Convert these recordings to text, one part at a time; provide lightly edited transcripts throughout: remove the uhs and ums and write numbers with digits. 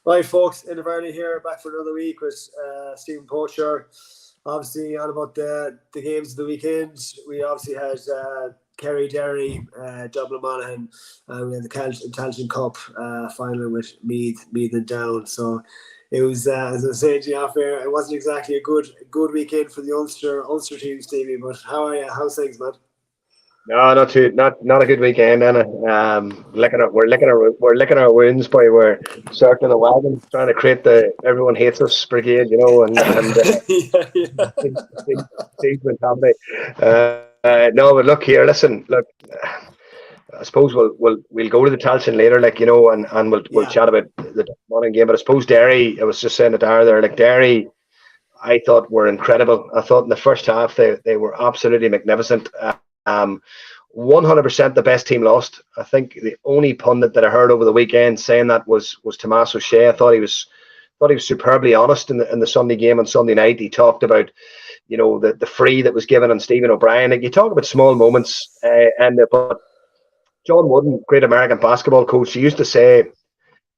Right, folks, Enda Varley here, back for another week with Steven Poacher. Obviously, on about the games of the weekend. We obviously had Kerry, Derry, Dublin, Monaghan, and we had the Tailteann Cup final with Meath and Down. So it was, as I was saying to you off air, it wasn't exactly a good weekend for the Ulster team, Stevie. But how are you? How's things, man? No, not a good weekend, Anna. We're licking our wounds, boy. We're circling the wagon, trying to create the everyone hates us brigade, and Steve's mentality. No, but look here. Listen, look. I suppose we'll go to the Tailteann later, and we'll chat about the morning game. But I suppose Derry. I was just saying to Dara there, Derry. I thought were incredible. I thought in the first half they were absolutely magnificent. 100% the best team lost. I think the only pundit that I heard over the weekend saying that was Tomas O'Shea. I thought he was superbly honest in the Sunday game on Sunday night. He talked about the free that was given on Stephen O'Brien. Like, you talk about small moments, but John Wooden, great American basketball coach, he used to say,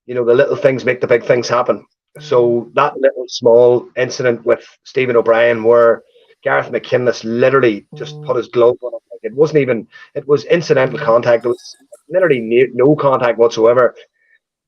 the little things make the big things happen. So that little small incident with Stephen O'Brien where Gareth McKinless literally just put his glove on it. It was incidental contact. It was literally no contact whatsoever.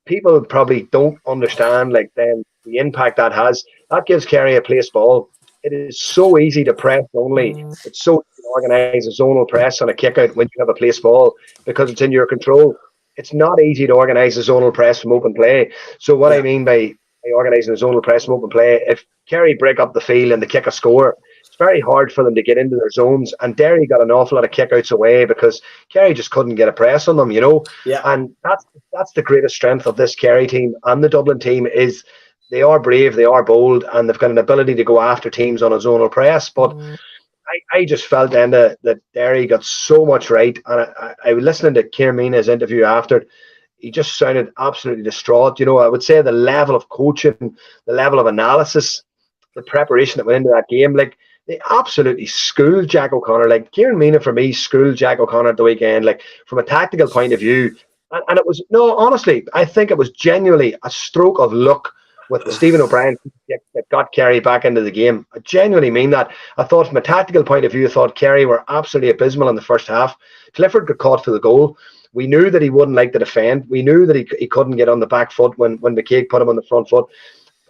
People probably don't understand then the impact that has. That gives Kerry a place ball. It is so easy to press only. It's so easy to organise a zonal press on a kick out when you have a place ball because it's in your control. It's not easy to organise a zonal press from open play. So what I mean by organising a zonal press from open play, if Kerry break up the field and they kick a score, it's very hard for them to get into their zones, and Derry got an awful lot of kickouts away because Kerry just couldn't get a press on them, and that's the greatest strength of this Kerry team and the Dublin team is they are brave, they are bold, and they've got an ability to go after teams on a zonal press. But I just felt then that Derry got so much right, and I was listening to Kieran interview after. He just sounded absolutely distraught. I would say the level of coaching, the level of analysis, the preparation that went into that game, they absolutely schooled Jack O'Connor. Kieran Meena, for me, schooled Jack O'Connor at the weekend, from a tactical point of view. And it was, honestly, I think it was genuinely a stroke of luck with the Stephen O'Brien that got Kerry back into the game. I genuinely mean that. I thought from a tactical point of view, I thought Kerry were absolutely abysmal in the first half. Clifford got caught for the goal. We knew that he wouldn't like to defend. We knew that he couldn't get on the back foot when McCaig put him on the front foot.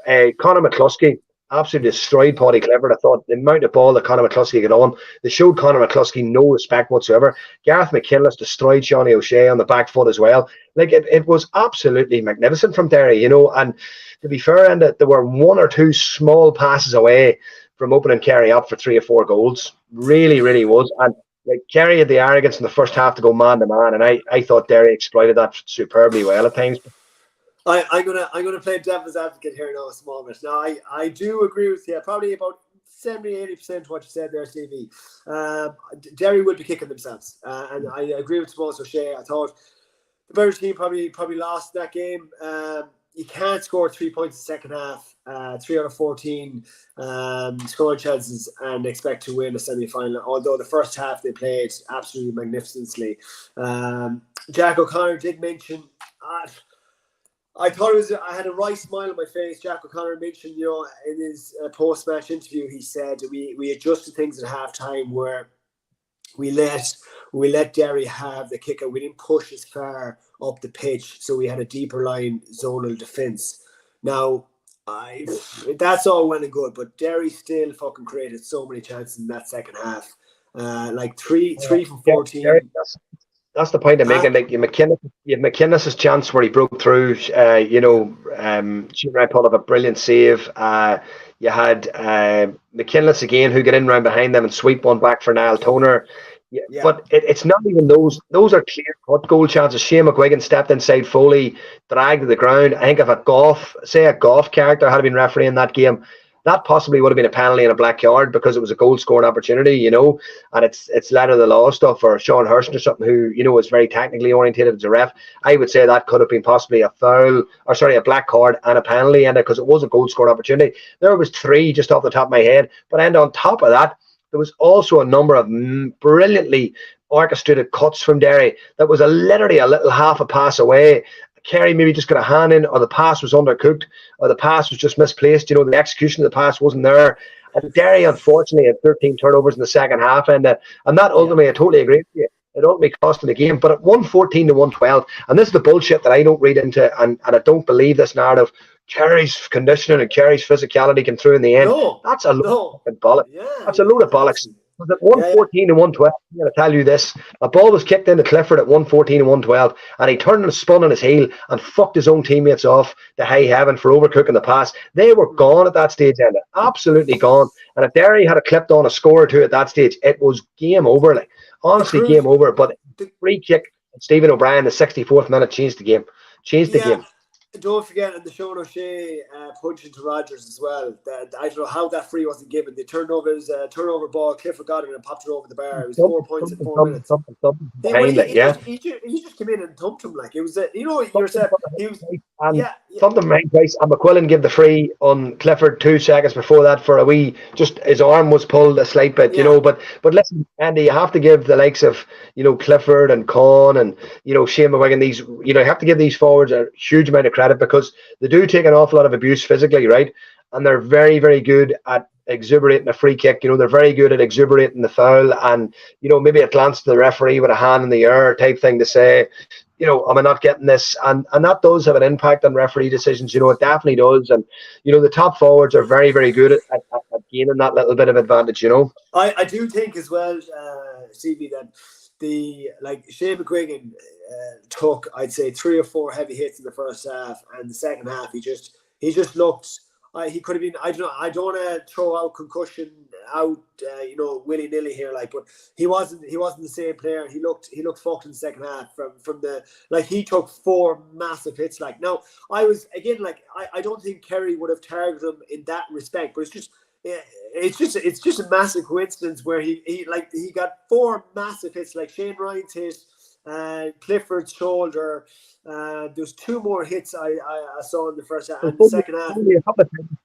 Conor McCluskey absolutely destroyed Paddy Clifford. I thought the amount of ball that Conor McCluskey got on, they showed Conor McCluskey no respect whatsoever. Gareth McKinless destroyed Seanie O'Shea on the back foot as well. It was absolutely magnificent from Derry, and to be fair, and there were one or two small passes away from opening Kerry up for 3 or 4 goals. Really, really was. And Kerry had the arrogance in the first half to go man to man, and I thought Derry exploited that superbly well at times. I'm gonna play devil's advocate here now a small bit. Now I do agree with you, probably about 70-80% what you said there, Stevie. Derry would be kicking themselves, and I agree with Tomas O'Shea. I thought the better team probably lost that game. You can't score 3 points in the second half, 3 out of 14 scoring chances, and expect to win a semi-final. Although the first half they played absolutely magnificently. Jack O'Connor did mention. I thought I had a right smile on my face. Jack O'Connor mentioned, in his post-match interview, he said we adjusted things at half-time where we let Derry have the kicker. We didn't push as far up the pitch, so we had a deeper line zonal defence. Now, that's all well and good, but Derry still fucking created so many chances in that second half. 3 from 14. Derry, that's the point I'm making. McKinless's chance where he broke through. Sheeran pulled up a brilliant save. You had McKinless again, who got in round behind them and sweep one back for Niall Toner. Yeah. But it's not even those. Those are clear-cut goal chances. Shane McGuigan stepped inside Foley, dragged to the ground. I think if a Goff character had been refereeing that game, that possibly would have been a penalty in a black card because it was a goal scoring opportunity, and it's letter of the law stuff, or Sean Hurston or something who, is very technically orientated as a ref. I would say that could have been possibly a black card and a penalty, and because it was a goal scoring opportunity. There was 3 just off the top of my head, but on top of that, there was also a number of brilliantly orchestrated cuts from Derry that was literally a little half a pass away. Kerry maybe just got a hand in, or the pass was undercooked, or the pass was just misplaced. You know, the execution of the pass wasn't there. And Derry, unfortunately, had 13 turnovers in the second half, and that ultimately, I totally agree with you. It ultimately cost them the game. But at 114 to 112, and this is the bullshit that I don't read into, and I don't believe this narrative. Kerry's conditioning and Kerry's physicality came through in the end. That's a load of bollocks. That's a load of bollocks. Because at 114 to 112, I'm going to tell you this: a ball was kicked into Clifford at 114 to 112, and he turned and spun on his heel and fucked his own teammates off to high heaven for overcooking the pass. They were gone at that stage, Enda. Absolutely gone. And if Derry had clipped on a score or two at that stage, it was game over. Like, honestly, game over. But the free kick, Stephen O'Brien, the 64th minute, changed the game. Changed the game. Don't forget in the Sean O'Shea punching to Rodgers as well. I don't know how that free wasn't given. They turned over his turnover ball. Clifford got it and popped it over the bar. It was 4 points in 4 minutes. He just came in and thumped him like it was. Yourself. He was. Something right twice. And McQuillan gave the free on Clifford 2 seconds before that for a wee. Just his arm was pulled a slight bit, you know. But listen, Andy, you have to give the likes of Clifford and Con and Shane McGuigan these. You have to give these forwards a huge amount of credit, because they do take an awful lot of abuse physically, right? And they're very, very good at exuberating a free kick. They're very good at exuberating the foul, and maybe a glance to the referee with a hand in the air type thing to say, am I not getting this? And that does have an impact on referee decisions. It definitely does. And the top forwards are very, very good at gaining that little bit of advantage. I do think as well, CV, that Shane McGuigan took, I'd say, 3 or 4 heavy hits in the first half, and the second half he just looked. He could have been. I don't want to throw out concussion out, willy nilly here, but he wasn't the same player. He looked fucked in the second half from the he took 4 massive hits. Now I was again I don't think Kerry would have targeted him in that respect, but it's just a massive coincidence where he got 4 massive hits, like Shane Ryan's hit, Clifford's shoulder. There's 2 more hits I saw in the first half and the second half.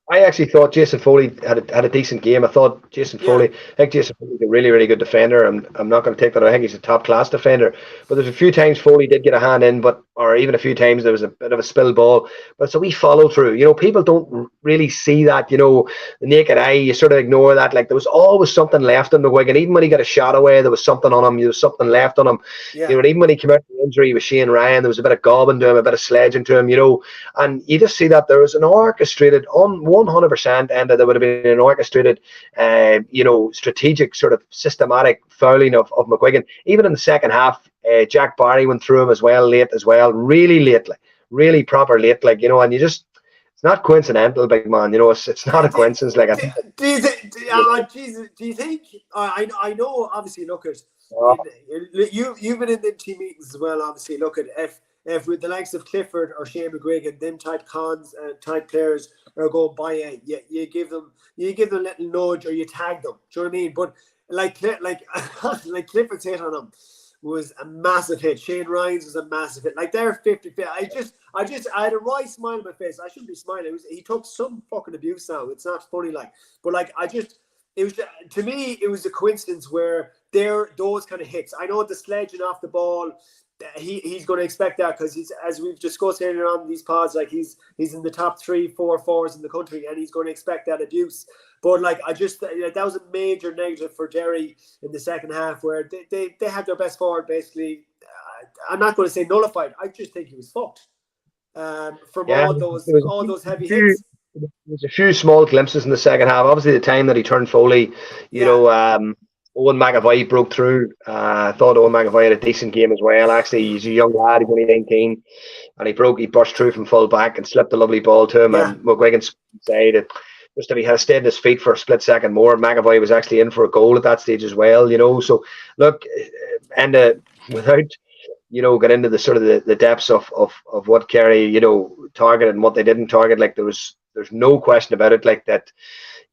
I actually thought Jason Foley had a decent game. I thought Jason Foley, I think Jason Foley's a really, really good defender. I'm not going to take that. I think he's a top class defender. But there's a few times Foley did get a hand in, or even a few times there was a bit of a spill ball. But so we follow through. People don't really see that. The naked eye, you sort of ignore that. There was always something left on McGuigan. Even when he got a shot away, there was something on him. There was something left on him. And even when he came out of the injury with Shane Ryan, there was a bit of gobbing to him, a bit of sledging to him. And you just see that there was an orchestrated, on 100%, and there would have been an orchestrated, strategic sort of systematic fouling of McGuigan. Even in the second half, Jack Barry went through him as well, late as well, really late, really proper late, and you just, it's not coincidental, big man. It's not a coincidence. Do you think? I know. Obviously, look at you've been in them team meetings as well. Obviously, look at if with the likes of Clifford or Shane McGuigan, them type type players are going by you give them a little nudge or you tag them. Do you know what I mean? But like Clifford's hit on him was a massive hit. Shane Ryan's was a massive hit. They're 50-50. I had a wry smile on my face. I shouldn't be smiling. He took some fucking abuse now. It's not funny, but it was, to me, it was a coincidence where those kind of hits. I know the sledging off the ball, he's going to expect that because he's, as we've discussed earlier on these pods, he's in the top 3-4 forwards in the country, and he's going to expect that abuse. But that was a major negative for Derry in the second half, where they had their best forward basically. I'm not going to say nullified. I just think he was fucked from all those heavy hits. There's a few small glimpses in the second half. Obviously, the time that he turned Foley, Owen McAvoy broke through. I thought Owen McAvoy had a decent game as well. Actually, he's a young lad. He's only 19, and he burst through from full back and slipped a lovely ball to him. Yeah. And McGuigan said that just if he had stayed on his feet for a split second more, McAvoy was actually in for a goal at that stage as well. So look, and without get into the sort of the depths of what Kerry targeted and what they didn't target, there's no question about it, that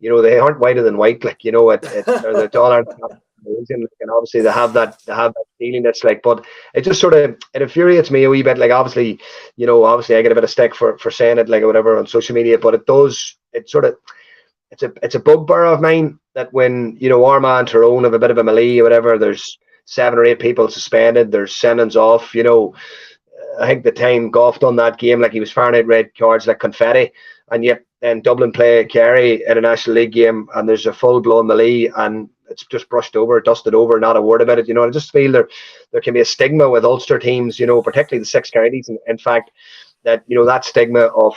they aren't whiter than white, they all aren't, and obviously they have that feeling that's but it just sort of, it infuriates me a wee bit. Obviously I get a bit of stick for saying it or whatever on social media, but it's a bugbear of mine that when Armagh and Tyrone have a bit of a melee or whatever, there's 7 or 8 people suspended, there's sentence off, I think the time Goff done that game, like he was firing out red cards like confetti, and yet then Dublin play Kerry in a National League game, and there's a full-blown melee, and it's just brushed over, dusted over, not a word about it. I just feel there can be a stigma with Ulster teams, particularly the six counties, and in fact, that that stigma of,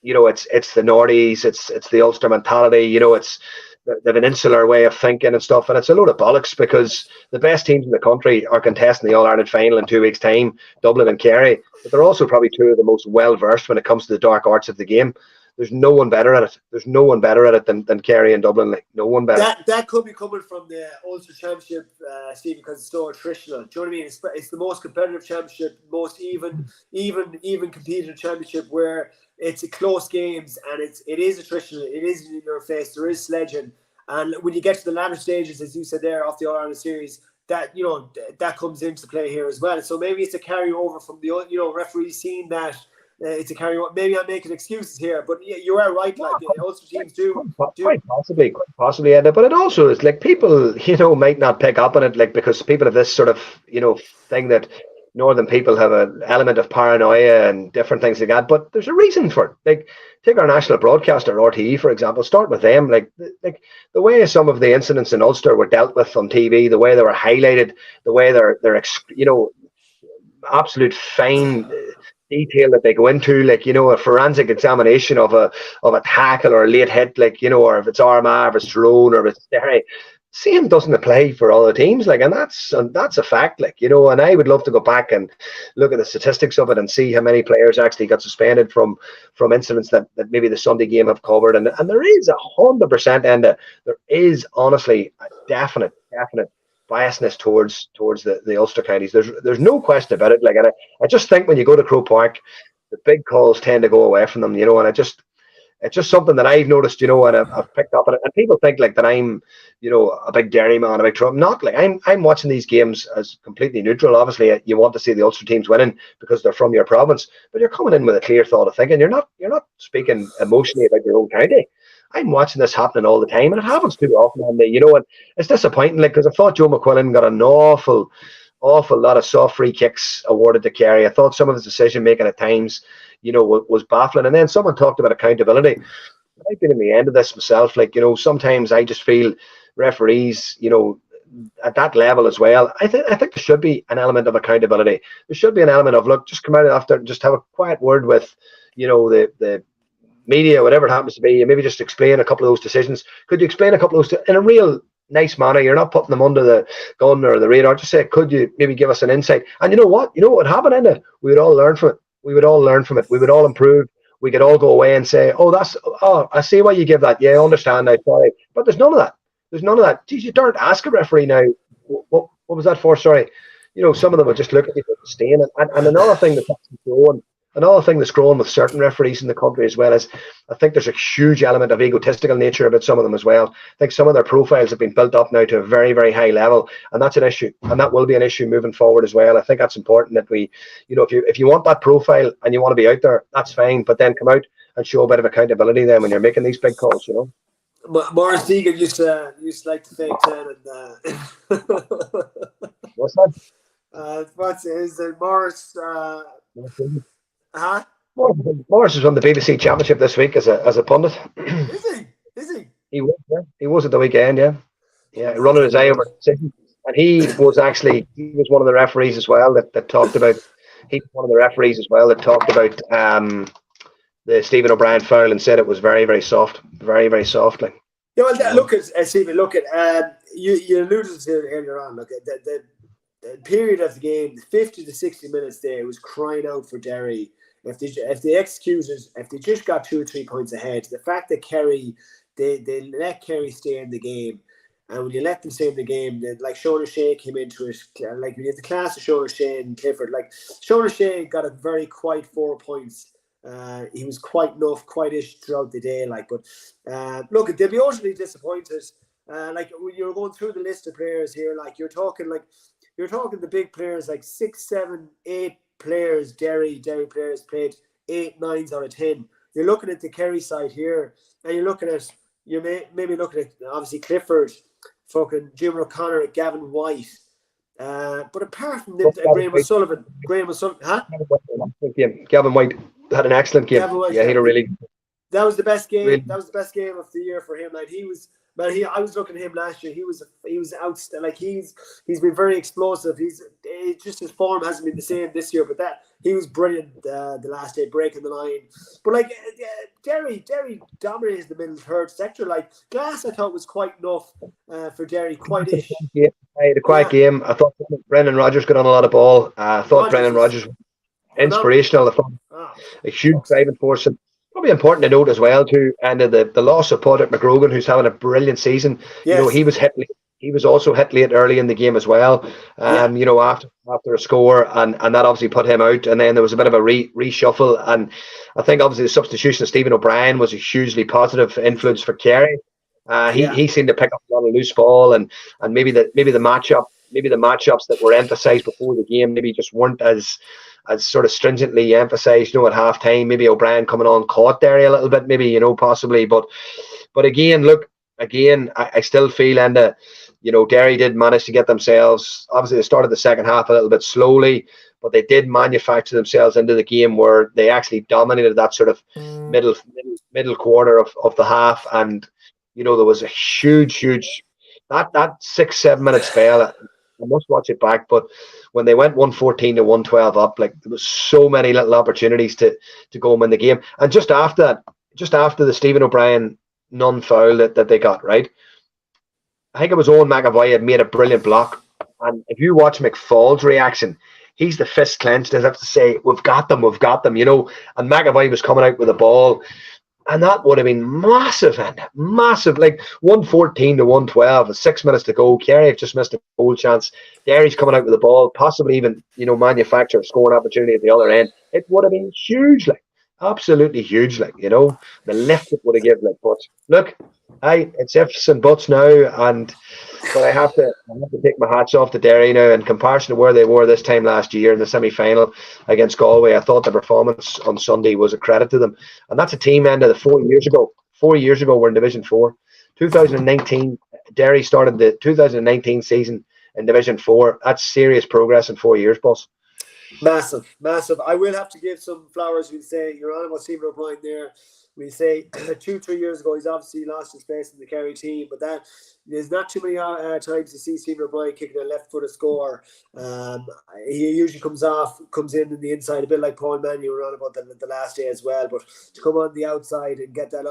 it's the Nordies, it's the Ulster mentality, it's they have an insular way of thinking and stuff, and it's a load of bollocks, because the best teams in the country are contesting the All-Ireland final in 2 weeks' time, Dublin and Kerry, but they're also probably two of the most well-versed when it comes to the dark arts of the game. There's no one better at it. There's no one better at it than Kerry and Dublin. Like, no one better. That could be coming from the Ulster Championship, Steve, because it's so attritional. Do you know what I mean? It's the most competitive championship, most even competitive championship, where it's a close games, and it is attritional. It is in your face. There is sledging, and when you get to the latter stages, as you said there, off the All-Ireland series, that that comes into play here as well. So maybe it's a carryover from the referees seeing that. It's a carryover. Maybe I'm making excuses here, but yeah, you are right. Like Ulster teams do quite possibly, Enda. But it also is like people, might not pick up on it, like, because people have this sort of, thing that Northern people have an element of paranoia and different things like that. But there's a reason for it. Like, take our national broadcaster, RTE, for example. Start with them. Like the way some of the incidents in Ulster were dealt with on TV, the way they were highlighted, the way they're absolute fine detail that they go into, like, a forensic examination of a tackle or a late hit, like, or if it's Armagh, if it's Tyrone, or if it's Derry. Same doesn't apply for other teams, like, and that's a fact, like, and I would love to go back and look at the statistics of it and see how many players actually got suspended from incidents that maybe the Sunday game have covered, and there is 100%, and there is honestly a definite biasness towards the Ulster counties. There's no question about it. Like, and I just think when you go to Croke Park, the big calls tend to go away from them, and it's just something that I've noticed, and I've picked up on it. And people think like that I'm, a big Derry man, a big Trump. Not like I'm watching these games as completely neutral. Obviously, you want to see the Ulster teams winning because they're from your province, but you're coming in with a clear thought of thinking. You're not speaking emotionally about your own county. I'm watching this happening all the time, and it happens too often. And and it's disappointing, like, because I thought Joe McQuillan got an awful lot of soft free kicks awarded to Kerry. I thought some of his decision making at times, was baffling. And then someone talked about accountability. I've been in the end of this myself. Like, sometimes I just feel referees, at that level as well. I think there should be an element of accountability. There should be an element of, look, just come out after, just have a quiet word with, the media, whatever it happens to be, and maybe just explain a couple of those decisions. Could you explain a couple of those in a real nice manner? You're not putting them under the gun or the radar. Just say, could you maybe give us an insight? And you know what would happen, Enda? We would all learn from it. We would all improve. We could all go away and say, I see why you give that. Yeah, I understand. I'm sorry. But there's none of that. Geez, you don't ask a referee now, what was that for? Sorry. Some of them will just look at you and staying. And another thing that's growing with certain referees in the country as well is, I think there's a huge element of egotistical nature about some of them as well. I think some of their profiles have been built up now to a very, very high level, and that's an issue, and that will be an issue moving forward as well. I think that's important that we, if you want that profile and you want to be out there, that's fine, but then come out and show a bit of accountability then when you're making these big calls, Maurice Deegan used to like to fake ten and What's that? What's his Morris? Morris is on the BBC Championship this week as a pundit. Is he? He was at the weekend, yeah, running his eye over decision. And he was one of the referees as well that talked about. He was one of the referees as well that talked about the Stephen O'Brien foul and said it was very, very soft, very, very soft. Like, yeah, well, look at Stephen. Look at you alluded to it earlier on. Look at the period of the game, the 50 to 60 minutes there, was crying out for Derry. If they executed, if they just got 2 or 3 points ahead, the fact that Kerry, they let Kerry stay in the game, and when you let them stay in the game, like Sean O'Shea came into it, like when you have the class of Sean O'Shea and Clifford, like Sean O'Shea got a very quiet 4 points. He was quite-ish throughout the day, like, but look, they'll be utterly disappointed. Like when you're going through the list of players here, like you're talking the big players, like 6, 7, 8 players, Derry players played 8 9s out of 10. You're looking at the Kerry side here, and you're maybe looking at obviously Clifford, fucking Jim O'Connor, Gavin White, But apart from them, Graham O'Sullivan, huh? Gavin White had an excellent game. Gavin White, yeah, he had a really. That was the best game. Really? That was the best game of the year for him. Like he was, man. I was looking at him last year. He was outstanding. Like he's been very explosive. Just his form hasn't been the same this year. But he was brilliant the last day, breaking the line. But like Derry dominated the middle third sector. Like Glass, I thought was quite enough for Derry. Quite-ish. Yeah, he had a quiet game. I thought Brendan Rodgers got on a lot of ball. I thought Brendan Rodgers was inspirational. I thought a huge driving force. And probably important to note as well too, and the loss of Padraig McGrogan, who's having a brilliant season. Yes. You know, he was hit late. He was also hit late early in the game as well. You know, after a score, and that obviously put him out. And then there was a bit of a reshuffle. And I think obviously the substitution of Stephen O'Brien was a hugely positive influence for Kerry. He seemed to pick up a lot of loose ball, and maybe the matchups that were emphasised before the game maybe just weren't as sort of stringently emphasised, you know, at half time. Maybe O'Brien coming on caught Derry a little bit, maybe, you know, possibly. But again, look, I still feel, and you know, Derry did manage to get themselves, obviously they started the second half a little bit slowly, but they did manufacture themselves into the game where they actually dominated that sort of middle quarter of the half. And you know, there was a huge that 6-7 minute spell. I must watch it back, but when they went 114 to 112 up, like there was so many little opportunities to go and win the game. And just after the Stephen O'Brien non-foul that they got, right, I think it was Owen McAvoy had made a brilliant block. And if you watch McFall's reaction, he's the fist clenched as if to say, we've got them, you know. And McAvoy was coming out with the ball. And that would have been massive, like 114 to 112, with 6 minutes to go. Kerry have just missed a goal chance. Derry's coming out with the ball, possibly even, you know, manufacture a scoring opportunity at the other end. It would have been huge, like, absolutely huge, like, you know, the lift it would have given. Like, but look, it's ifs and buts now, but I have to take my hats off to Derry now. In comparison to where they were this time last year in the semi-final against Galway, I thought the performance on Sunday was a credit to them. And that's a team ended 4 years ago. 4 years ago, we're in Division 4. 2019, Derry started the 2019 season in Division 4. That's serious progress in 4 years, boss. Massive. I will have to give some flowers. We'll say, you're on about Stephen O'Brien there. We say 2-3 years ago, he's obviously lost his place in the Kerry team, but that there's not too many times to see Stephen O'Brien kicking a left-footed score. He usually comes in the inside, a bit like Paul Mann, you were on about the last day as well. But to come on the outside and get that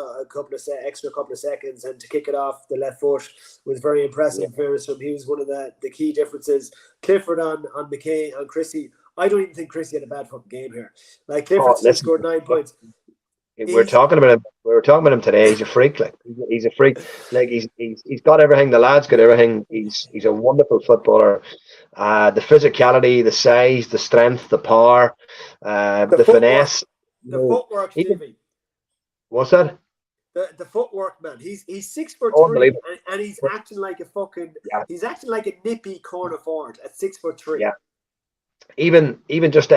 extra couple of seconds and to kick it off the left foot was very impressive. He was one of the key differences. Clifford on McKay, on Chrissy. I don't even think Chrissy had a bad fucking game here. Like Clifford scored 9 points. We were talking about him today. He's a freak. Like he's a freak. Like he's got everything. The lad's got everything. He's a wonderful footballer. The physicality, the size, the strength, the power, the finesse, the footwork. Stevie. What's that? The footwork, man. He's 6'3", and he's acting like a fucking. Yeah. He's acting like a nippy corner forward at 6'3". Yeah. Even just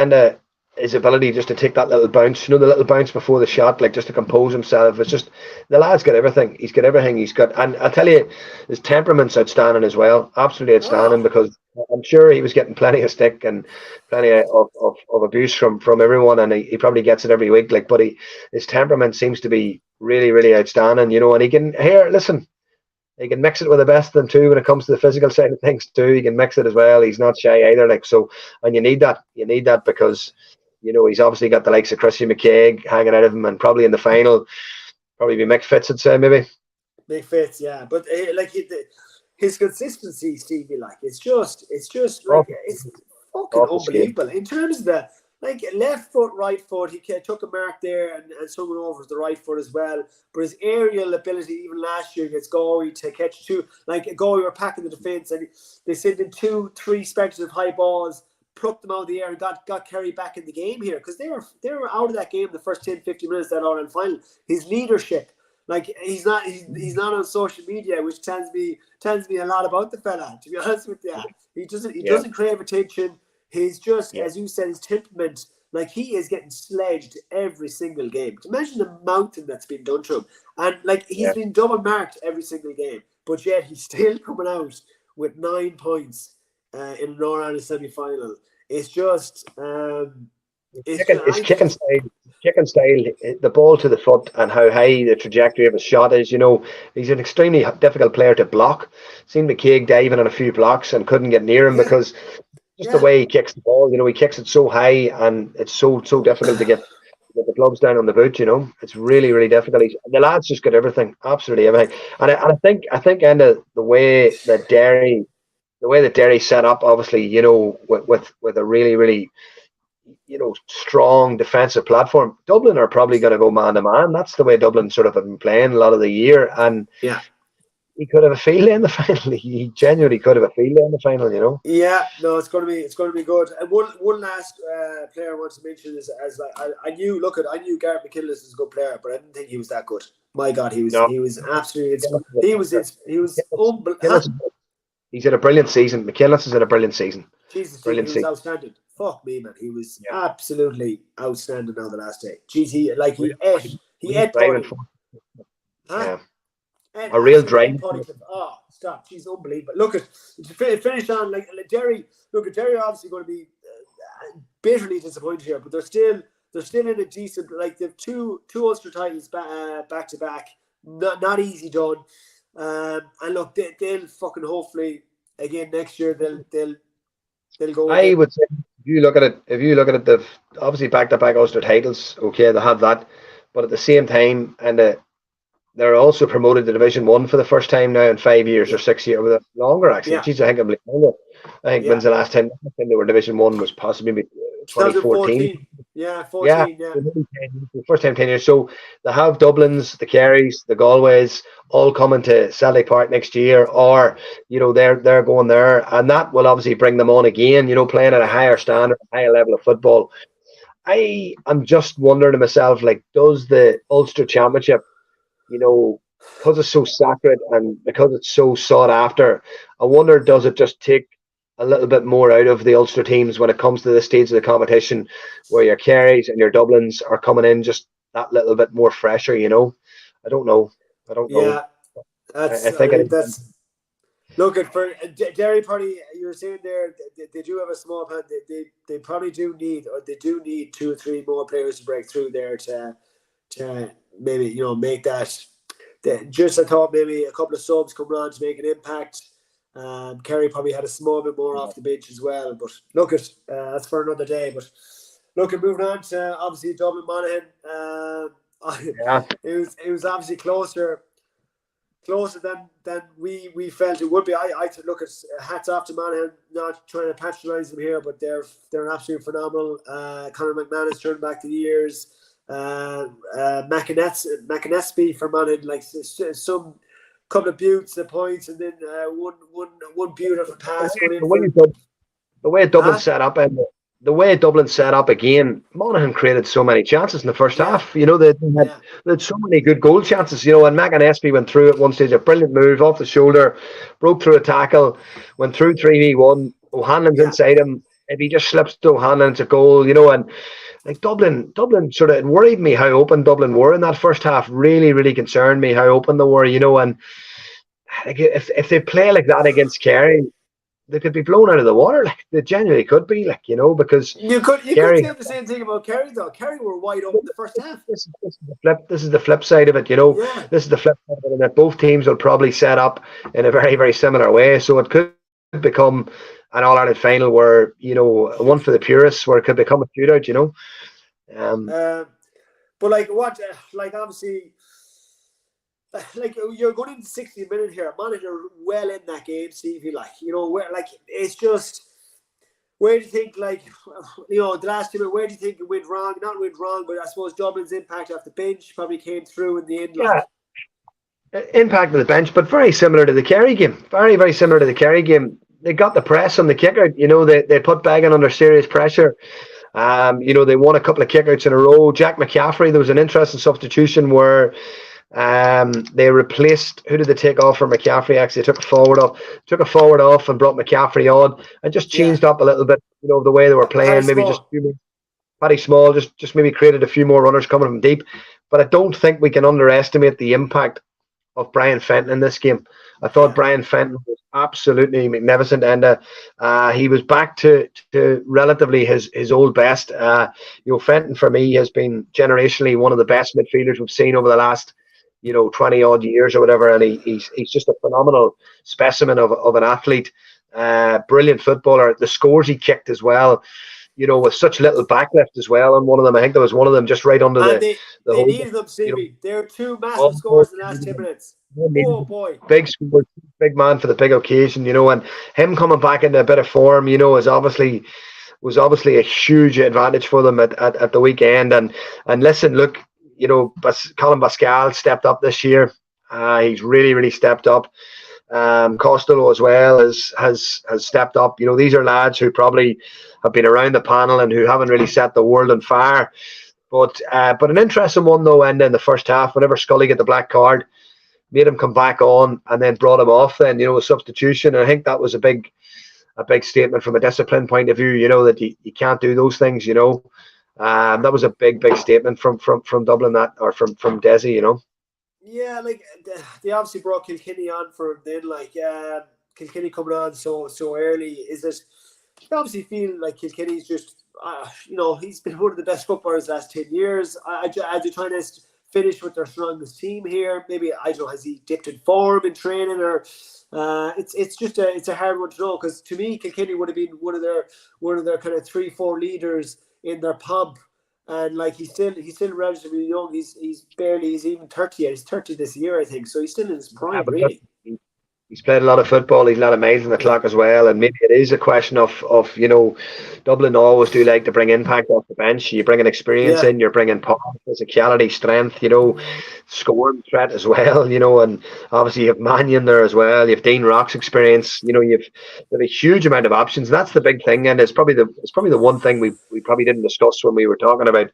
his ability just to take that little bounce, you know, the little bounce before the shot, like just to compose himself. It's just, the lad's got everything. He's got everything. And I'll tell you, his temperament's outstanding as well. Absolutely outstanding, because I'm sure he was getting plenty of stick and plenty of abuse from everyone, and he probably gets it every week. Like, but his temperament seems to be really, really outstanding, you know. And he can mix it with the best of them too when it comes to the physical side of things too. He can mix it as well. He's not shy either. Like, so, and you need that because, you know, he's obviously got the likes of Chrissy McKaig hanging out of him, and probably in the final, probably be Mick Fitz, I'd say, maybe. Mick Fitz, yeah. But like his consistency, Stevie, like it's just like it's fucking unbelievable in terms of the like left foot, right foot. He took a mark there and someone over the right foot as well. But his aerial ability, even last year against Galway, to catch two, like Galway were packing the defence, and they sent in 2-3 speculative high balls, plucked them out of the air, and got Kerry back in the game here, because they were out of that game the first 10-15 minutes of that All-Ireland final. His leadership, like he's not on social media, which tells me a lot about the fella, to be honest with you. He doesn't crave attention. He's just, as you said, his temperament, like he is getting sledged every single game. Imagine the mountain that's been done to him. And like he's been double marked every single game, but yet he's still coming out with 9 points in an All-Ireland semi-final. It's just It's kicking style, the ball to the foot, and how high the trajectory of his shot is. He's an extremely difficult player to block. Seen McCaig diving on a few blocks and couldn't get near him because just the way he kicks the ball. He kicks it so high, and it's so difficult to get the gloves down on the boot. It's really, really difficult. The lads just got everything, absolutely everything. And I think Enda, the way that Derry set up, obviously, with a really, really strong defensive platform. Dublin are probably going to go man to man. That's the way Dublin sort of have been playing a lot of the year, and he could have a field day in the final. He genuinely could have a field day in the final. Yeah, no, it's going to be good. And one last player I want to mention is I knew Gareth McKinless was a good player, but I didn't think he was that good. My God, he was absolutely he was unbelievable. He's had a brilliant season. McKinless has had a brilliant season. Jesus, he was outstanding. Fuck me, man. He was absolutely outstanding on the last day. Jeez, he ate a real drain. Oh, stop. She's unbelievable. Look at finish on like Derry. Look at Derry. Obviously going to be bitterly disappointed here, but they're still in a decent. Like they've two Ulster titles back to back. Not easy done. And look, they'll fucking hopefully again next year they'll go. I would say if you look at it, they've obviously back-to-back Ulster titles. Okay, they have that, but at the same time, and they're also promoted to Division 1 for the first time now in 5 years or 6 years, or longer actually. Yeah. Jeez, I think when's the last time they were Division 1 was possibly 2014. Yeah, 14. Yeah. The first time 10 years. So they have Dublins, the Kerrys, the Galways all coming to Celtic Park next year, or they're going there, and that will obviously bring them on again. Playing at a higher standard, a higher level of football. I'm just wondering to myself, like, does the Ulster Championship, because it's so sacred and because it's so sought after, I wonder, does it just take a little bit more out of the Ulster teams when it comes to this stage of the competition, where your Kerrys and your Dublins are coming in just that little bit more fresher? I don't know. Yeah, that's. Look at for Derry party. You were saying there they do have a small plan. They probably do need 2 or 3 more players to break through there to maybe make that. I thought maybe a couple of subs come on to make an impact. Kerry probably had a small bit more off the bench as well, but look at that's for another day. But look at moving on to obviously Dublin Monaghan. It was obviously closer than we felt it would be. I look at hats off to Monaghan, not trying to patronise them here, but they're an absolute phenomenal. Conor McManus turned back the years. McAnespy for Monaghan, like some couple of buttes at points, and then one beautiful pass. The way Dublin set up, and the way Dublin set up again, Monaghan created so many chances in the first half. They had so many good goal chances. And McAnespy went through at one stage, a brilliant move off the shoulder, broke through a tackle, went through 3v1. O'Hanlon's inside him. If he just slips to O'Hanlon, it's a goal. And like Dublin sort of, it worried me how open Dublin were in that first half. Really, really concerned me how open they were. And like, if they play like that against Kerry, they could be blown out of the water. Like, they genuinely could be, because you could say the same thing about Kerry though. Kerry were wide open the first half. This is the flip side of it. This is the flip side of it, and that both teams will probably set up in a very, very similar way. So it could become an All-Ireland final where, one for the purists, where it could become a shootout, but like what, like obviously, like you're going into 60 minutes here. Monaghan are well in that game, Stevie. Where, like, it's just, where do you think, like, the last 2 minutes, where do you think it went wrong? Not went wrong, but I suppose Dublin's impact off the bench probably came through in the end. Impact of the bench, but very similar to the Kerry game. Very, very similar to the Kerry game. They got the press on the kick-out. They put Bagan under serious pressure. They won a couple of kick-outs in a row. Jack McCaffrey, there was an interesting substitution where they replaced, who did they take off for McCaffrey? Actually, they took a forward off and brought McCaffrey on and just changed up a little bit, the way they were playing. Paddy Small just maybe created a few more runners coming from deep. But I don't think we can underestimate the impact Brian Fenton in this game. I thought Brian Fenton was absolutely magnificent, and he was back to relatively his old best. Fenton for me has been generationally one of the best midfielders we've seen over the last 20 odd years or whatever, and he's just a phenomenal specimen of an athlete. Brilliant footballer. The scores he kicked as well, with such little backlift as well. And one of them, I think there was one of them just right under and the they hole. needed them, Stevie. There were two massive Oh, scores in the last 10 minutes. Oh boy, big score, big man for the big occasion, and him coming back into a bit of form, was obviously a huge advantage for them at the weekend. And listen, look, Colin Pascal stepped up this year. He's really stepped up. Costello as well has stepped up. These are lads who probably have been around the panel and who haven't really set the world on fire. But an interesting one though, Enda, in the first half, whenever Scully got the black card, made him come back on and then brought him off then, a substitution. And I think that was a big statement from a discipline point of view, that you can't do those things, that was a big statement from Dublin, from Desi, Yeah, like they obviously brought Kilkenny on for him then, like Kilkenny coming on so early. Is it? I obviously feel like Kilkenny's just, he's been one of the best footballers the last 10 years. I do trying to finish with their strongest team here. Maybe, I don't know, has he dipped in form in training, or it's a hard one to know, because to me Kilkenny would have been one of their kind of 3-4 leaders in their pomp. And like he's still relatively young. He's even 30 yet. He's 30 this year, I think. So he's still in his prime, really. He's played a lot of football. He's a lot of miles on the clock as well. And maybe it is a question of Dublin always do like to bring impact off the bench. You bring an experience in, you're bringing power, physicality, strength, scoring threat as well, and obviously you have Mannion there as well. You have Dean Rock's experience. You have a huge amount of options. That's the big thing, and it's probably the one thing we probably didn't discuss when we were talking about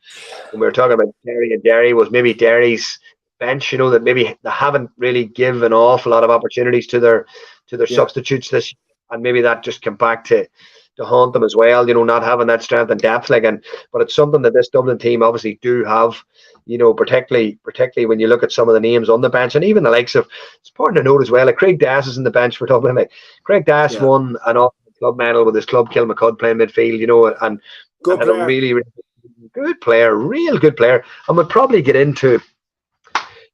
Kerry and Derry, was maybe Derry's bench, that maybe they haven't really given an awful lot of opportunities to their substitutes this year, and maybe that just came back to haunt them as well, not having that strength and depth, but it's something that this Dublin team obviously do have, particularly when you look at some of the names on the bench, and even the likes of, it's important to note as well, like Craig Dass is in the bench for Dublin. Like Craig Dass won an club medal with his club Kilmacud playing midfield, and had a really, really good player, real good player, and would probably get into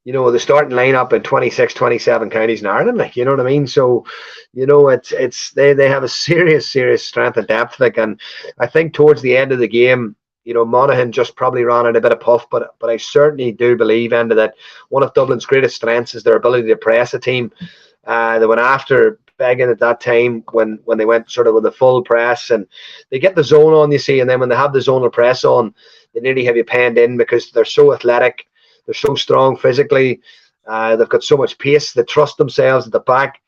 the starting lineup in 26, 27 counties in Ireland, you know what I mean? So, they have a serious strength and depth, and I think towards the end of the game, Monaghan just probably ran out a bit of puff, but I certainly do believe, Enda, that one of Dublin's greatest strengths is their ability to press a team. They went after Begging at that time when they went sort of with a full press, and they get the zone on, you see, and then when they have the zonal press on, they nearly have you penned in because they're so athletic. They're so strong physically. They've got so much pace. They trust themselves at the back.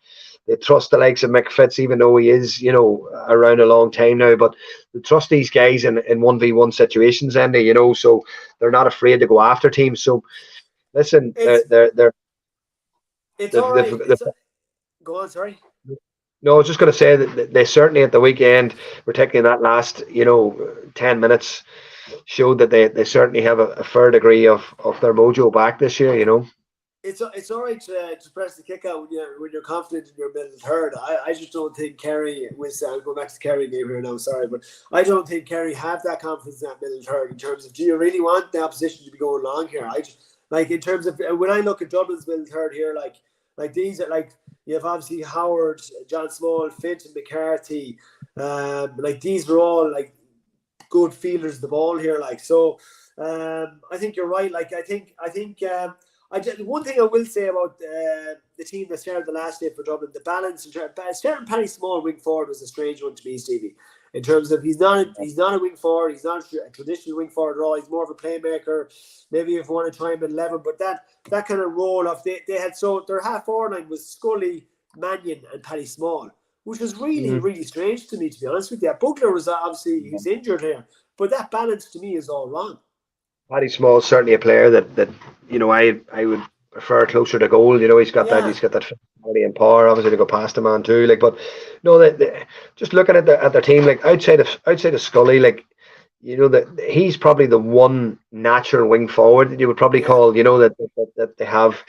They trust the likes of Mick Fitz, even though he is, around a long time now. But they trust these guys in 1v1 situations, Enda, so they're not afraid to go after teams. So, listen, they're it's all right. Go on, sorry. No, I was just going to say that they certainly at the weekend, particularly in that last, 10 minutes, showed that they certainly have a fair degree of their mojo back this year, It's all right to press the kick out when you're confident in your middle third. I just don't think Kerry, I'll go back to the Kerry game here now, sorry, but I don't think Kerry have that confidence in that middle third in terms of, do you really want the opposition to be going long here? In terms of, when I look at Dublin's middle third here, like these are like, you have obviously Howard, John Small, Fintan, McCarthy, these are all like good fielders of the ball here, so I think you're right. One thing I will say about the team that started the last day for Dublin, the balance, starting Paddy Small wing forward was a strange one to me, Stevie, in terms of he's not a wing forward, he's not a traditional wing forward at all, he's more of a playmaker, maybe if you want to try him at 11, but that kind of role of they had, so their half forward line was Scully, Mannion and Paddy Small, which was really, really strange to me, to be honest with you. Butler was obviously, he's injured here, but that balance to me is all wrong. Paddy Small is certainly a player that I would prefer closer to goal. He's got that physicality and power, obviously, to go past a man too. But no, just looking at their team, outside of Scully, that he's probably the one natural wing forward that you would probably call. That they have.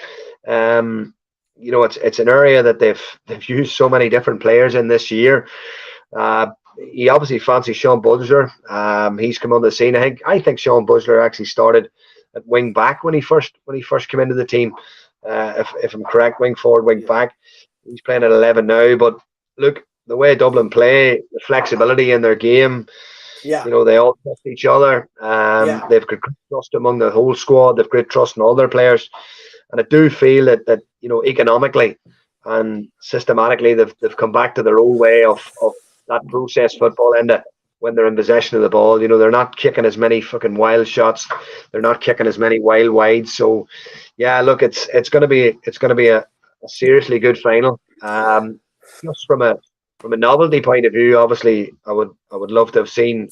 it's an area that they've used so many different players in this year. He obviously fancies Sean Budler. He's come on the scene. I think Sean Budler actually started at wing back when he first came into the team. If I'm correct, wing forward, wing back. He's playing at 11 now. But look, the way Dublin play, the flexibility in their game. They all trust each other. They've got great trust among the whole squad. They've great trust in all their players. And I do feel that economically and systematically they've come back to their old way of that process football, and when they're in possession of the ball, they're not kicking as many fucking wild shots. They're not kicking as many wild wides. So yeah, look, it's gonna be a seriously good final. Just from a novelty point of view, obviously I would love to have seen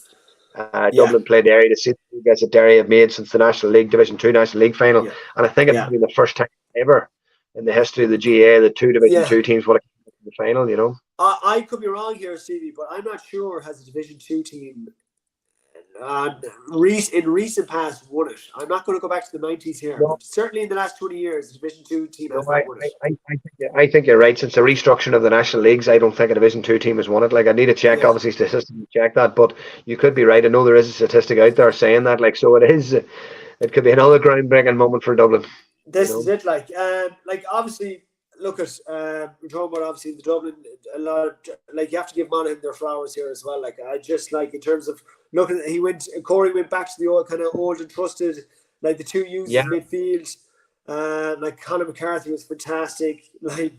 Dublin play Derry. To see the guys at Derry have made since the National League Division 2 National League final, and I think it's been the first time ever in the history of the GA that two Division 2 teams would have come to the final. I could be wrong here, Stevie, but I'm not sure has a Division 2 team in recent past won it. I'm not going to go back to the 90s here. No. Certainly in the last 20 years, the Division 2 team has not won it. I think you're right. Since the restructuring of the National Leagues, I don't think a Division 2 team has won it. Like, I need to check, obviously, statistics to check that, but you could be right. I know there is a statistic out there saying that. Like, so it is. It could be another groundbreaking moment for Dublin. This is it. Like obviously. Look at we're talking about obviously the Dublin a lot of, like, you have to give Monaghan their flowers here as well. Like, I just like in terms of looking at Corey went back to the old kind of old and trusted, like the two youths in midfield. Like Conor McCarthy was fantastic. Like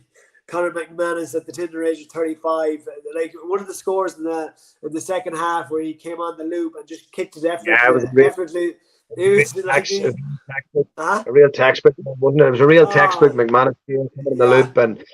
Conor McManus at the tender age of 35. Like one of the scores in the second half where he came on the loop and just kicked it effortlessly. It was like a real textbook, wasn't it? It was a real textbook. McManus coming in the loop and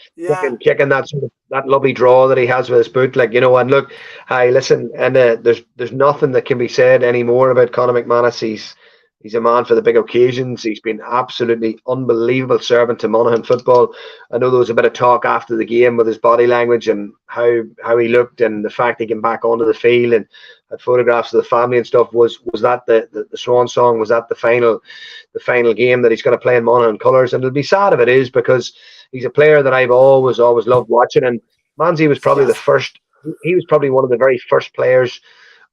kicking that sort of that lovely draw that he has with his boot, like, and look, listen, and there's nothing that can be said anymore about Conor McManus. He's a man for the big occasions. He's been absolutely unbelievable servant to Monaghan football. I know there was a bit of talk after the game with his body language and how he looked, and the fact he came back onto the field and had photographs of the family and stuff. Was that the swan song? Was that the final game that he's going to play in Monaghan colours? And it'll be sad if it is, because he's a player that I've always loved watching. And Manzi was probably the first. He was probably one of the very first players.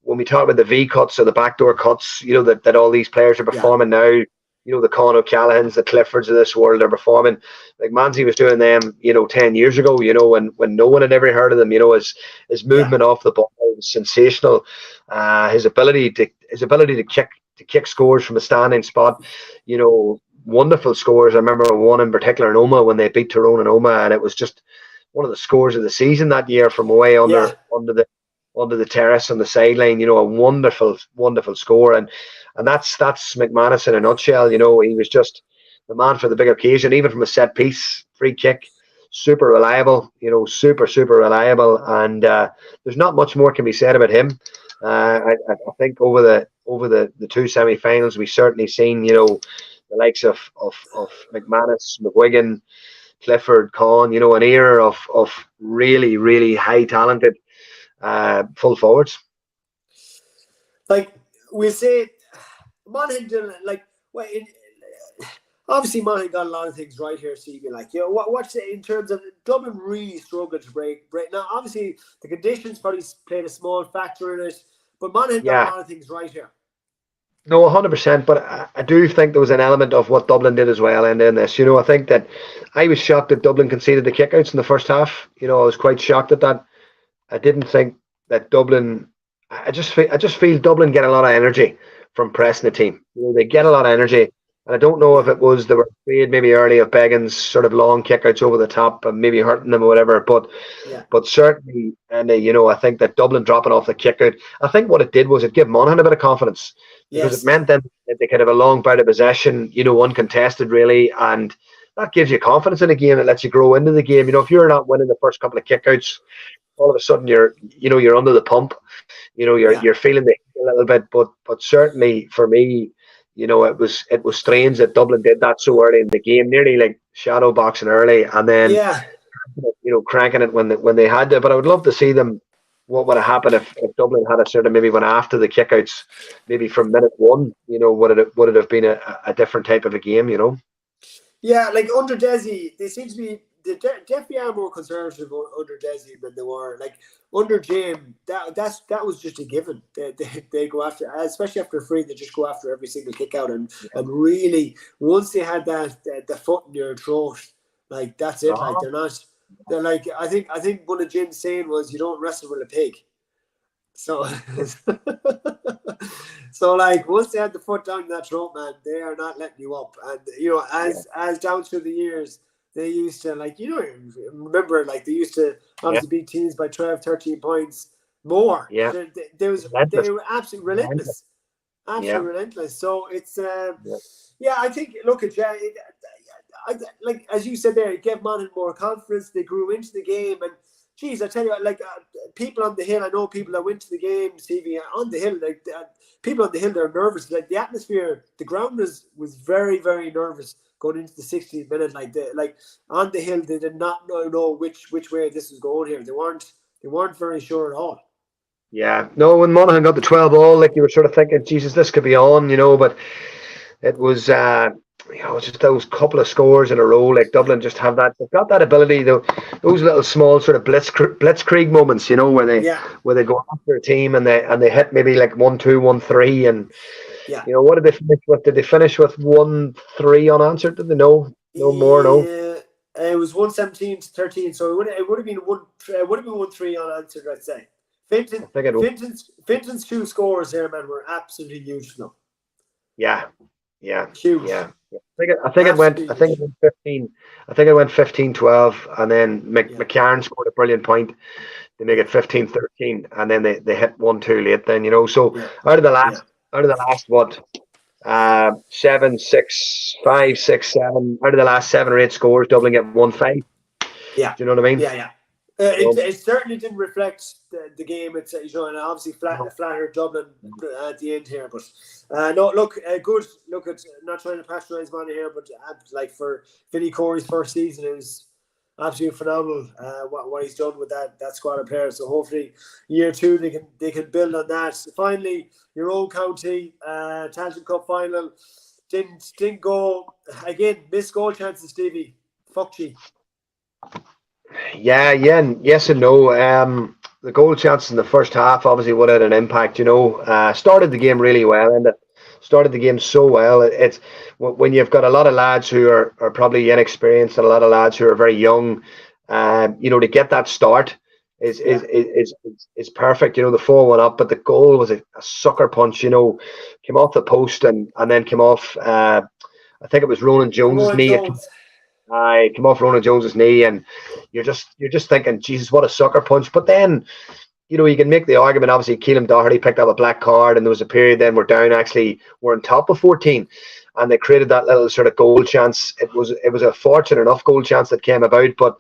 When we talk about the V cuts or the backdoor cuts, that all these players are performing now, the Con O'Callaghan's, the Cliffords of this world are performing. Like Manzi was doing them, 10 years ago, when no one had ever heard of them. His movement off the ball was sensational. His ability to kick scores from a standing spot, wonderful scores. I remember one in particular in Oma when they beat Tyrone in Oma, and it was just one of the scores of the season that year from away under the terrace on the sideline. A wonderful score, and that's McManus in a nutshell. He was just the man for the big occasion, even from a set piece, free kick, super reliable. Super reliable, and there's not much more can be said about him. I think over the two semi-finals, we certainly seen the likes of McManus, McGuigan, Clifford, Con. An era of really high talented full forwards. Like we say, Monaghan did, like, obviously Monaghan got a lot of things right here, Stevie. Like, what's in terms of Dublin really struggled to break. Now, obviously the conditions probably played a small factor in it, but Monaghan got a lot of things right here. No, 100%. But I do think there was an element of what Dublin did as well in this. I think that I was shocked that Dublin conceded the kickouts in the first half. I was quite shocked at that. I didn't think that Dublin. I just feel Dublin get a lot of energy from pressing the team. They get a lot of energy, and I don't know if it was they were afraid maybe early of Beggin's sort of long kickouts over the top and maybe hurting them or whatever. But certainly, and I think that Dublin dropping off the kickout, I think what it did was it gave Monaghan a bit of confidence, because it meant then that they could have a long bout of possession, uncontested really, and that gives you confidence in a game. It lets you grow into the game. If you're not winning the first couple of kickouts, all of a sudden you're under the pump. You're feeling the heat a little bit, but certainly for me, it was strange that Dublin did that so early in the game, nearly like shadow boxing early, and then cranking it when they had to. But I would love to see them. What would have happened if Dublin had a sort of maybe went after the kickouts, maybe from minute one? Would it have been a different type of a game? Yeah, like under Desi, they seem to be definitely are more conservative under Desi than they were. Like under Jim, that was just a given. They go after, especially after free, they just go after every single kick out, and really once they had that the foot in your throat, like that's it. Like they're like I think one of Jim's saying was, you don't wrestle with a pig. So, so like once they had the foot down that throat, man, they are not letting you up. And you know, as down through the years, they used to remember they used to obviously beat teams by 12, 13 points more. Yeah, they were absolutely relentless, relentless. So it's I think look at like as you said there, it gave Monaghan more confidence. They grew into the game and. Geez, I tell you, like people on the hill, I know people that went to the game, Stevie, on the hill, like people on the hill, they're nervous. Like the atmosphere, the ground was very, very nervous going into the 60th minute. Like on the hill, they did not know which way this was going here. They weren't very sure at all. Yeah, no, when Monaghan got the 12 all, like you were sort of thinking, Jesus, this could be on, but it was just those couple of scores in a row. Like Dublin just have that. They've got that ability, though. Those little small sort of blitzkrieg moments, where they go after a team and they hit maybe like 1-2, 1-3, and what did they finish with? Did they finish with 1-3 unanswered? Did they know? No more, no. It was 117-13, so it would have been 1-3 unanswered. I'd say. Finton's 2 scores there, man, were absolutely huge. No. Yeah. Huge. Yeah. I think it went 15. I think it went 15-12, and then McCarron scored a brilliant point. They make it 15-13, and then they hit 1-2 late. Then out of the last what 7, 6, 5, 6, 7 out of the last 7 or 8 scores, Dublin get 1-5. Yeah. Do you know what I mean? Yeah. It certainly didn't reflect the game. It's and obviously flatter Dublin at the end here. But no, look, good. Look, at not trying to patronise Monaghan here, but like for Vinnie Corey's first season, it was absolutely phenomenal. What he's done with that squad of players. So hopefully, year 2 they can build on that. Finally, your own county Tailteann Cup final didn't go again. Missed goal chances, Stevie. Fuck you. Yeah, yes and no. The goal chances in the first half obviously would have had an impact. Started the game really well, and started the game so well. It's when you've got a lot of lads who are probably inexperienced and a lot of lads who are very young. To get that start is perfect. The 4-1 up, but the goal was a sucker punch. Came off the post and then came off. I think it was Ronan Jones' knee. I came off Ronan Jones's knee, and you're just thinking, Jesus, what a sucker punch. But then, you can make the argument. Obviously, Keelan Doherty picked up a black card, and there was a period then where Down actually were on top of 14, and they created that little sort of goal chance. It was a fortunate enough goal chance that came about, but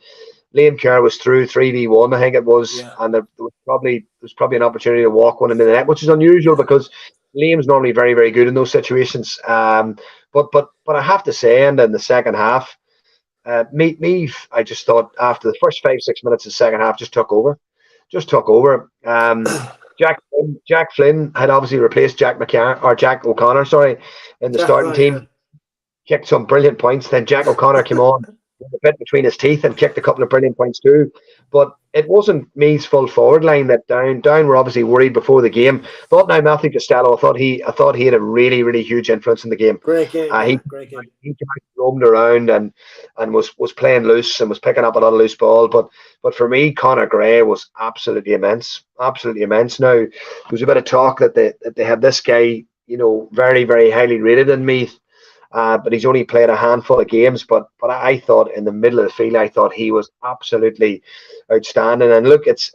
Liam Kerr was through 3v1, I think it was, and there was probably an opportunity to walk one into the net, which is unusual because Liam's normally very, very good in those situations. But I have to say, and in the second half. Meath, I just thought after the first 5-6 minutes of the second half just took over. Jack Flynn had obviously replaced Jack O'Connor, in the starting team. Kicked some brilliant points. Then Jack O'Connor came on with a bit between his teeth and kicked a couple of brilliant points too. But it wasn't Meath's full forward line that Down were obviously worried before the game. But now Matthew Costello, I thought he had a really, really huge influence in the game. Great game. Great game. He roamed around and was playing loose and was picking up a lot of loose ball. But for me, Conor Gray was absolutely immense. Absolutely immense. Now there was a bit of talk that they had this guy, very, very highly rated in Meath. But he's only played a handful of games. But I thought in the middle of the field, I thought he was absolutely outstanding. And look, it's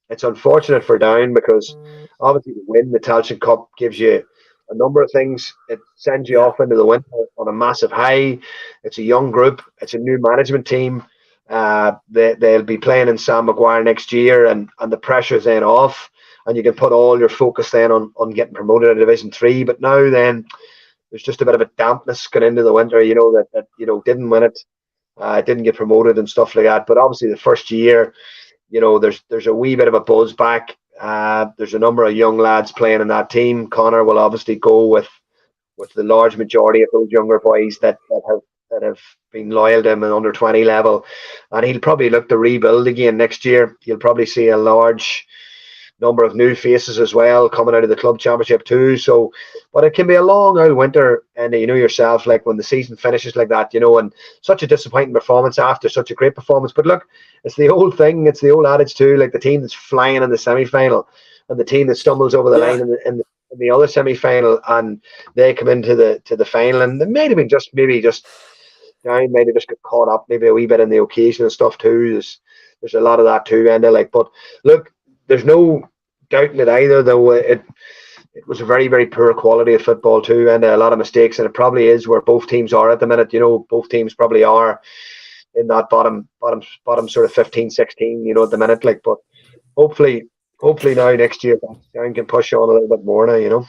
unfortunate for Down because obviously to win the Tailteann Cup gives you a number of things. It sends you off into the winter on a massive high. It's a young group. It's a new management team. They'll be playing in Sam Maguire next year, and the pressure's then off, and you can put all your focus then on getting promoted to Division 3. But now then. There's just a bit of a dampness going into the winter, that didn't win it, didn't get promoted and stuff like that. But obviously the first year, there's a wee bit of a buzz back. There's a number of young lads playing in that team. Conor will obviously go with the large majority of those younger boys that have have been loyal to him in under 20 level, and he'll probably look to rebuild again next year. You'll probably see a large number of new faces as well coming out of the club championship too. So, but it can be a long old winter, and you know yourself, like when the season finishes like that, you know, and such a disappointing performance after such a great performance. But look, it's the old thing, it's the old adage too, like the team that's flying in the semi-final and the team that stumbles over the line in the other semi-final, and they come into the final, and they might have been just down, maybe just got caught up maybe a wee bit in the occasion and stuff too. There's a lot of that too, Enda. Like, but look, there's no doubting it either, though. It was a very, very poor quality of football too, and a lot of mistakes, and it probably is where both teams are at the minute. You know, both teams probably are in that bottom sort of 15, 16, you know, at the minute. Like, but hopefully now next year, Down can push on a little bit more now, you know.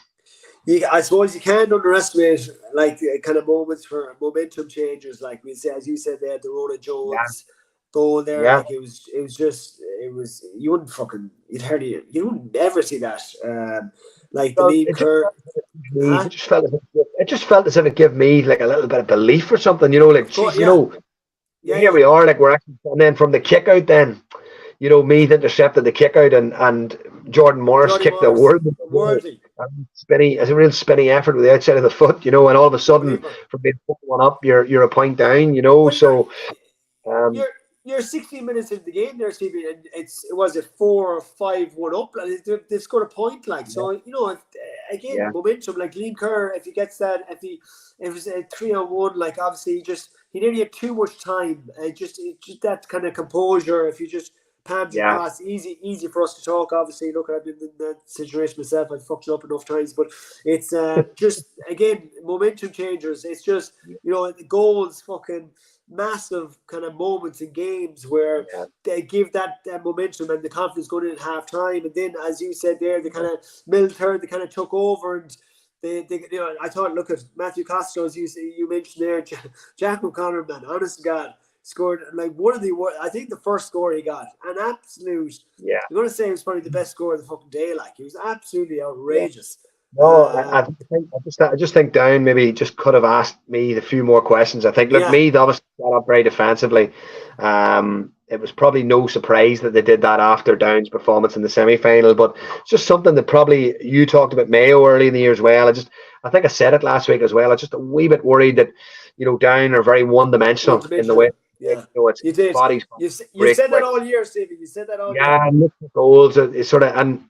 I suppose you can't underestimate like kind of moments for momentum changes. Like we said, as you said, they had the Rona Jones goal there. Yeah. Like it was you wouldn't ever see that. Like the Liam Kerr. It just felt as if it gave me like a little bit of belief or something, you know, like geez, you know, here we are, like we're actually, and then from the kick out, then you know, Meath intercepted the kick out, and Jordan Morris kicked the worldly. Spinny, it's a real spinny effort with the outside of the foot, you know, and all of a sudden, from being 1 up, you're a point down, you know. So, you're 16 minutes into the game there, Stevie, and it was a 4 or 5-1 up, and they've scored a point, like so. You know, again, momentum. Like Liam Kerr, if he gets that, if it's a 3-on-1, like obviously he nearly had too much time. Just that kind of composure. If you just palms across, easy for us to talk. Obviously, look, I've been in that situation myself. I've fucked it up enough times, but it's just again momentum changers. It's just, you know, the goals, fucking massive kind of moments in games where they give that momentum and the confidence going in at half time, and then as you said there, they kind of milled her, they kind of took over, and they you know, I thought, look at Matthew Costello, as you mentioned there, Jack O'Connor, man, honest to God, scored like I think the first score he got, an absolute, I'm going to say it was probably the best score of the fucking day. Like, he was absolutely outrageous. No, I just think Down maybe just could have asked me a few more questions. I think, look, Meath obviously got up very defensively. It was probably no surprise that they did that after Down's performance in the semi-final, but it's just something that probably you talked about Mayo early in the year as well. I think I said it last week as well. I'm just a wee bit worried that, you know, Down are very one-dimensional in the way. Yeah, you know, it's you did. Bodies you said that all year, Stevie. You said that all year. Yeah, and goals is sort of, and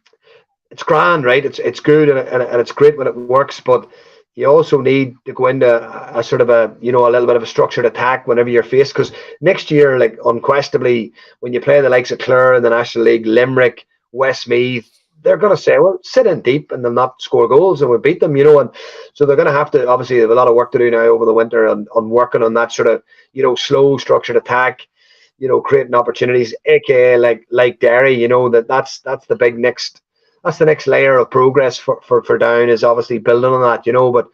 it's grand, right? It's good and it's great when it works, but you also need to go into a sort of a, you know, a little bit of a structured attack whenever you're faced, because next year, like, unquestionably, when you play the likes of Clare in the National League, Limerick, Westmeath, they're going to say, well, sit in deep and they'll not score goals and we'll beat them, you know. And so they're going to have to, obviously, they have a lot of work to do now over the winter on working on that sort of, you know, slow structured attack, you know, creating opportunities, aka like Derry, you know, that's the big next. That's the next layer of progress for Down, is obviously building on that, you know. But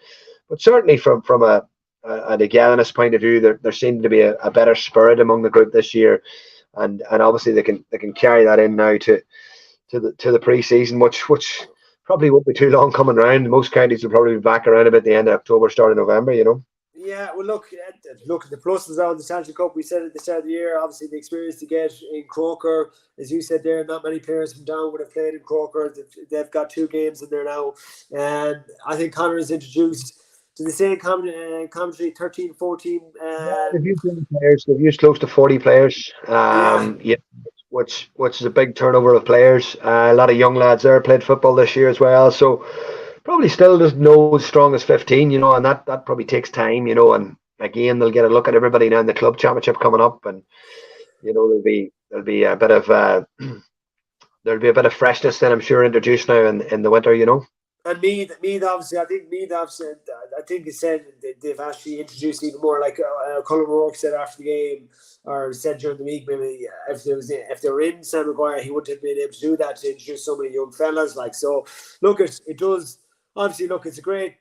certainly from a togetherness point of view, there seemed to be a better spirit among the group this year, and obviously they can carry that in now to the pre-season, which probably won't be too long coming round. Most counties will probably be back around about the end of October, start of November, you know. Yeah, well, look at the pluses on the Tailteann Cup. We said at the start of the year, obviously the experience to get in Croker, as you said there, not many players from Down would have played in Croker. They've got 2 games in there now, and I think Conor is introduced to the same commentary 13, 14. They've used close to 40 players. Which is a big turnover of players. A lot of young lads there played football this year as well, so probably still doesn't know as strong as 15, you know, and that probably takes time, you know. And again, they'll get a look at everybody now in the club championship coming up, and you know, there'll be a bit of freshness then, I'm sure, introduced now in the winter, you know. And Meath obviously, I think he said they've actually introduced even more, like Colin Rourke said after the game, or said during the week, maybe if they were in San Maguire, he wouldn't have been able to do that, to introduce so many young fellas. Like, so look, it does obviously, look, it's a great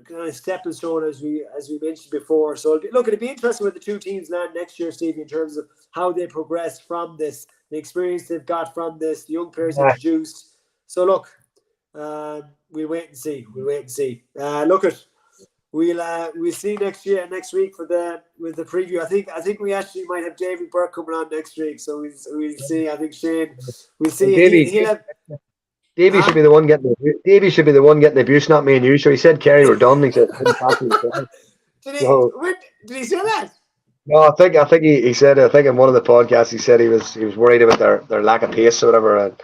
kind of stepping stone, as we mentioned before. So look, it'd be interesting where the two teams land next year, Stevie, in terms of how they progress from this, the experience they've got from this, the young players introduced. So look, we'll wait and see. Look at we'll see next week with the preview. I think we actually might have David Burke coming on next week, so we'll see. I think Shane, we'll see. He'll have. Davey should be the one getting the abuse, not me and you. So he said Kerry were done. He said, did he say that? No, I think he said. I think in one of the podcasts he said he was worried about their lack of pace or whatever. And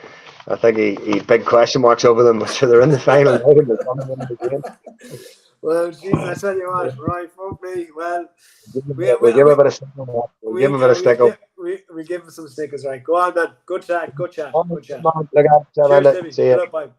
I think he big question marks over them. So they're in the final. Well, geez, I tell you what, right, fuck me. Well, we'll give him a bit of stick on that. We'll give him a bit of stick up. We give him some stickers, right? Go on, man. Good chat. Look out. Cheers, Timmy. See you. Bye.